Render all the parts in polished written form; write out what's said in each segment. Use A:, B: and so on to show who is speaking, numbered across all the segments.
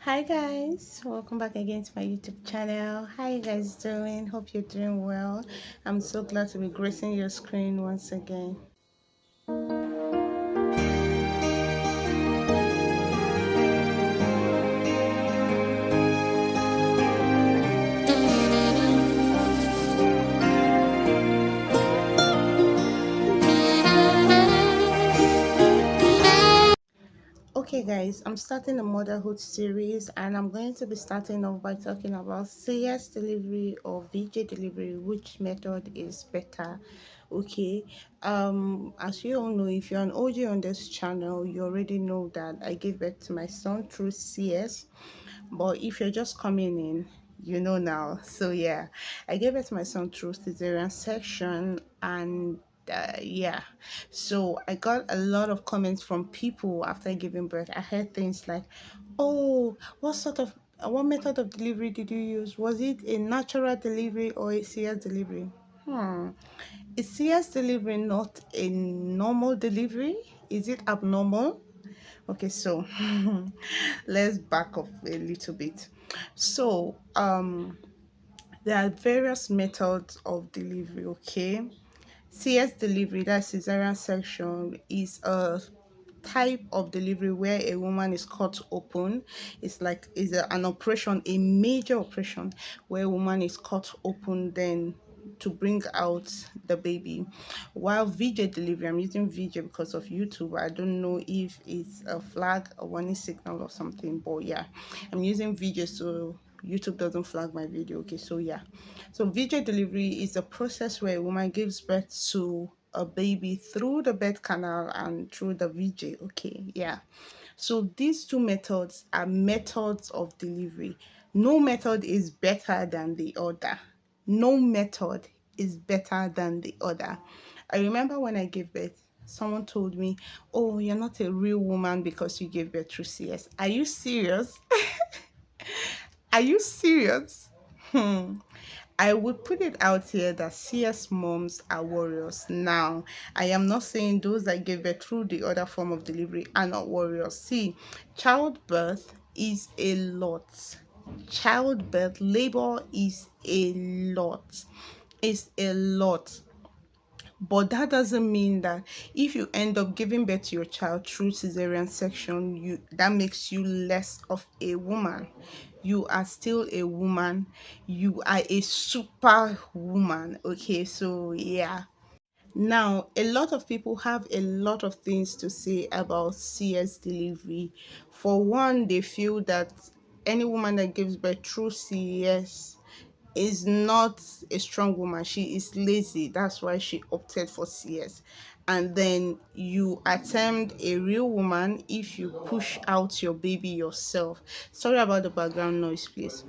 A: Hi guys, welcome back again to my YouTube channel. How you guys doing? Hope you're doing well. I'm so glad to be gracing your screen once again. Okay guys, I'm starting a motherhood series and I'm going to be starting off by talking about CS delivery or VJ delivery, which method is better. Okay, as you all know, if you're an OG on this channel, you already know that I gave birth to my son through CS. But if you're just coming in, you know now. So yeah, I gave birth to my son through cesarean section, and yeah, so I got a lot of comments from people after giving birth. I heard things like, "Oh, what method of delivery did you use? Was it a natural delivery or a CS delivery?" Hmm. Is CS delivery not a normal delivery? Is it abnormal? Okay, so let's back up a little bit. So, there are various methods of delivery, okay? CS delivery, that's cesarean section, is a type of delivery where a woman is cut open. It's like an operation, a major operation where a woman is cut open then to bring out the baby. While VJ delivery, I'm using VJ because of YouTube. I don't know if it's a flag, a warning signal or something, but yeah, I'm using VJ so YouTube doesn't flag my video. Okay, so yeah. So VJ delivery is a process where a woman gives birth to a baby through the birth canal and through the VJ. Okay, yeah. So these two methods are methods of delivery. No method is better than the other. No method is better than the other. I remember when I gave birth, someone told me, "Oh, you're not a real woman because you gave birth through CS." Are you serious? Are you serious? Hmm. I would put it out here that CS moms are warriors. Now, I am not saying those that gave birth through the other form of delivery are not warriors. See, childbirth is a lot. Childbirth, labor is a lot. It's a lot. But that doesn't mean that if you end up giving birth to your child through cesarean section, you that makes you less of a woman. You are still a woman. You are a super woman. Okay, so yeah. Now, a lot of people have a lot of things to say about CS delivery. For one, they feel that any woman that gives birth through CS is not a strong woman. She is lazy. That's why she opted for CS. And then you attempt a real woman if you push out your baby yourself. Sorry about the background noise, please.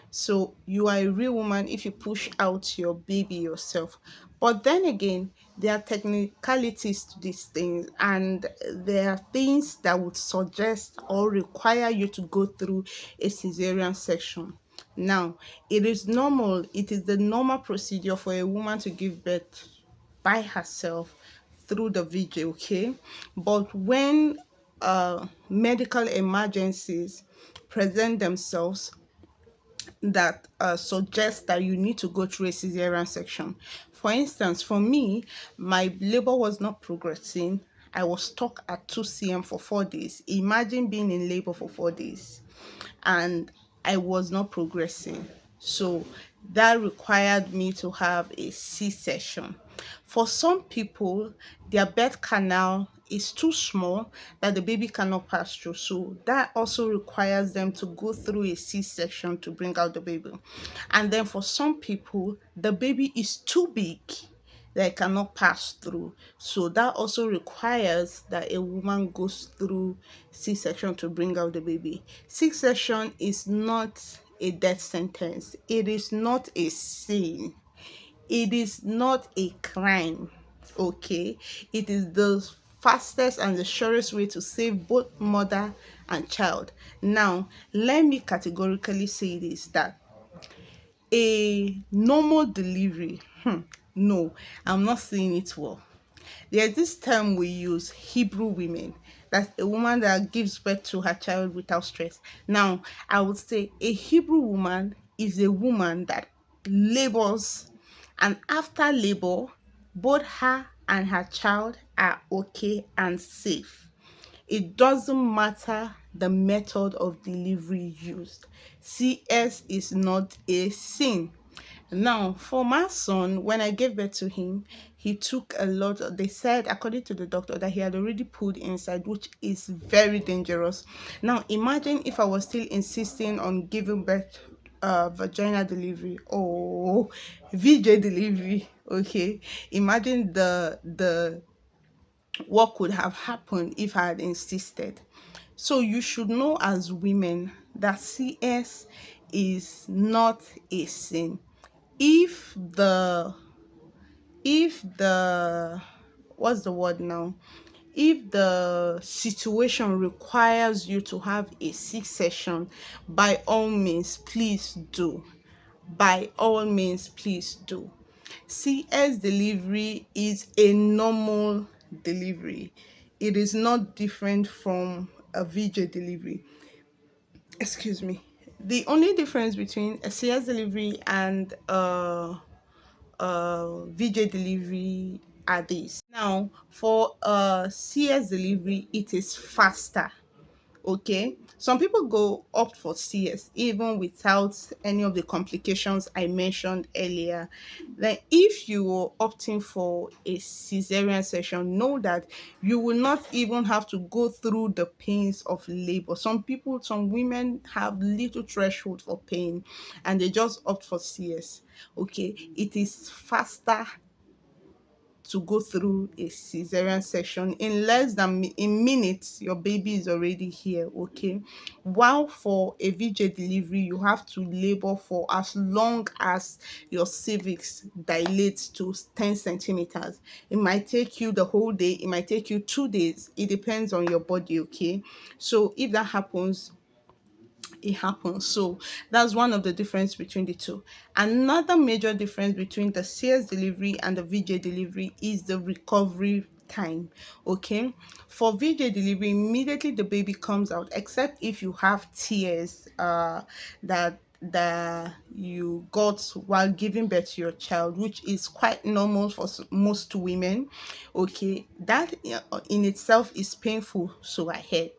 A: So you are a real woman if you push out your baby yourself. But then again, there are technicalities to these things, and there are things that would suggest or require you to go through a cesarean section. Now, it is the normal procedure for a woman to give birth by herself through the VJ, okay? But when medical emergencies present themselves, that suggests that you need to go through a cesarean section. For instance, for me, my labor was not progressing. I was stuck at 2 cm for 4 days. Imagine being in labor for 4 days and I was not progressing. So that required me to have a C-section. For some people, their birth canal is too small that the baby cannot pass through. So that also requires them to go through a C-section to bring out the baby. And then for some people, the baby is too big that it cannot pass through. So that also requires that a woman goes through C-section to bring out the baby. C-section is not a death sentence. It is not a sin. It is not a crime. Okay? It is the fastest and the surest way to save both mother and child. Now, let me categorically say this, that a normal delivery, no, I'm not saying it well. There's this term we use, Hebrew women. That's a woman that gives birth to her child without stress. Now, I would say a Hebrew woman is a woman that labors, and after labor, both her and her child are okay and safe. It doesn't matter the method of delivery used. CS is not a sin. Now, for my son, when I gave birth to him, he took a lot. They said, according to the doctor, that he had already pulled inside, which is very dangerous. Now, imagine if I was still insisting on giving birth, vaginal delivery or VJ delivery. Okay, imagine the what could have happened if I had insisted. So you should know as women that CS is not a sin. If the if the what's the word now? If the situation requires you to have a C-section, by all means, please do. By all means, please do. CS delivery is a normal delivery. It is not different from a VJ delivery. Excuse me. The only difference between a CS delivery and VJ delivery are these. Now, for CS delivery, it is faster. Okay, some people go opt for CS even without any of the complications I mentioned earlier. Then if you were opting for a cesarean section, know that you will not even have to go through the pains of labor. Some women have little threshold for pain and they just opt for CS. Okay, it is faster to go through a cesarean section. In less than in minutes your baby is already here. Okay, while for a VJ delivery you have to labor for as long as your cervix dilates to 10 centimeters. It might take you the whole day, it might take you 2 days. It depends on your body. Okay, so if that happens, it happens. So that's one of the difference between the two. Another major difference between the CS delivery and the VJ delivery is the recovery time. Okay, for VJ delivery, immediately the baby comes out, except if you have tears that you got while giving birth to your child, which is quite normal for most women. Okay, that in itself is painful, so I heard.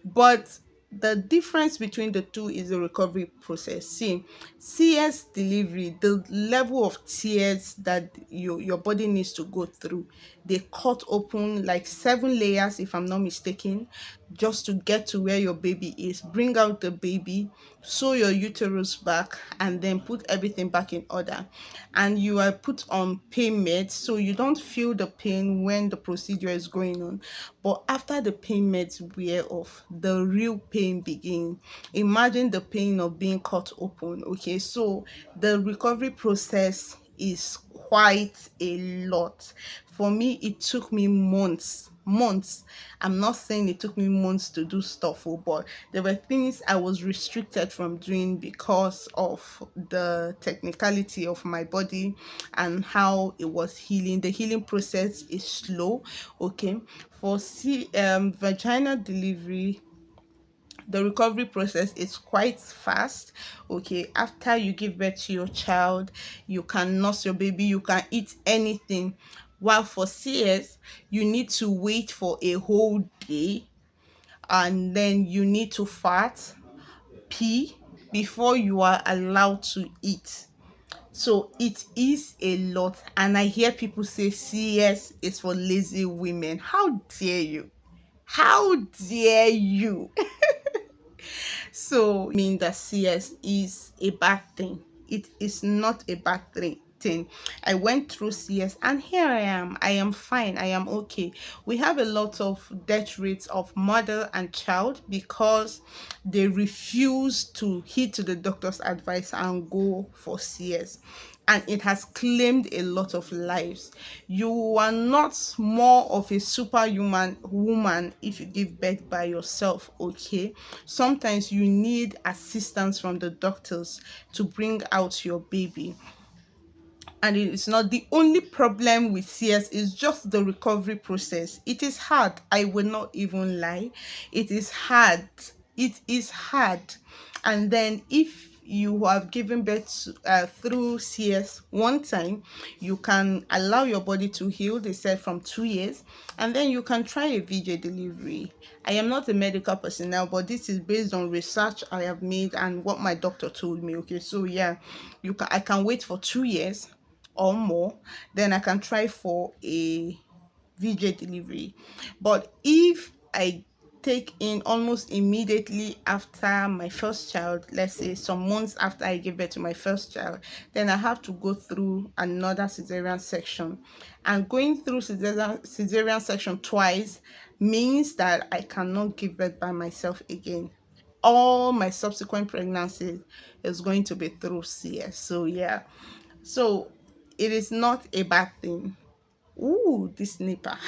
A: But the difference between the two is the recovery process. See, CS delivery, the level of tears that your body needs to go through, they cut open like 7 layers, if I'm not mistaken, just to get to where your baby is, bring out the baby, sew your uterus back, and then put everything back in order. And you are put on pain meds, so you don't feel the pain when the procedure is going on. But after the pain meds wear off, the real pain begins. Imagine the pain of being cut open. Okay, so the recovery process is quite a lot. For me, it took me months. I'm not saying it took me months to do stuff, but there were things I was restricted from doing because of the technicality of my body and how it was healing. The healing process is slow. Okay, for vaginal delivery, the recovery process is quite fast. Okay, after you give birth to your child, you can nurse your baby, you can eat anything. While for CS, you need to wait for a whole day, and then you need to fart, pee, before you are allowed to eat. So it is a lot, and I hear people say CS is for lazy women. How dare you? How dare you? So mean that CS is a bad thing. It is not a bad thing. I went through CS and here I am. I am fine. I am okay. We have a lot of death rates of mother and child because they refuse to heed to the doctor's advice and go for CS, and it has claimed a lot of lives. You are not more of a superhuman woman if you give birth by yourself. Okay, sometimes you need assistance from the doctors to bring out your baby. And it's not the only problem with CS, is just the recovery process. It is hard. I will not even lie. It is hard. It is hard. And then if you have given birth through CS one time, you can allow your body to heal, they said, from 2 years, and then you can try a VJ delivery. I am not a medical personnel, but this is based on research I have made and what my doctor told me. Okay, so yeah, I can wait for 2 years or more, then I can try for a VJ delivery. But if I take in almost immediately after my first child, let's say some months after I give birth to my first child, then I have to go through another cesarean section. And going through cesarean section twice means that I cannot give birth by myself again. All my subsequent pregnancies is going to be through CS. So yeah, so it is not a bad thing. Ooh, this nipper.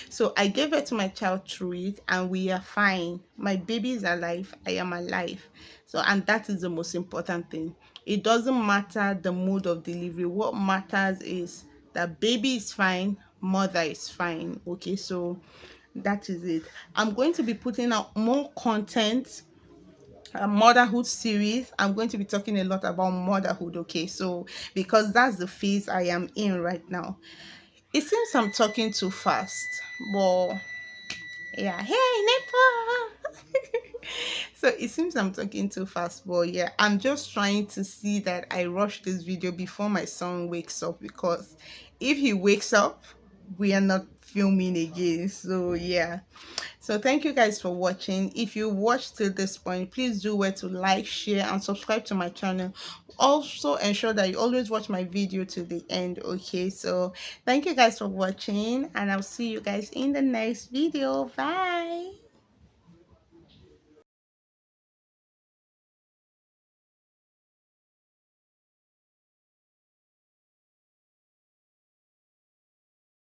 A: So I gave birth to my child through it, and we are fine. My baby is alive. I am alive. So, and that is the most important thing. It doesn't matter the mode of delivery. What matters is that baby is fine, mother is fine. Okay, so that is it. I'm going to be putting out more content, a motherhood series. I'm going to be talking a lot about motherhood. Okay, so because that's the phase I am in right now. It seems I'm talking too fast, but yeah, hey, Nepo. So it seems I'm talking too fast, but yeah, I'm just trying to see that I rush this video before my son wakes up, because if he wakes up, we are not filming again. So yeah, so thank you guys for watching. If you watched till this point, please do well to like, share, and subscribe to my channel. Also ensure that you always watch my video to the end. Okay, so thank you guys for watching, and I'll see you guys in the next video. Bye.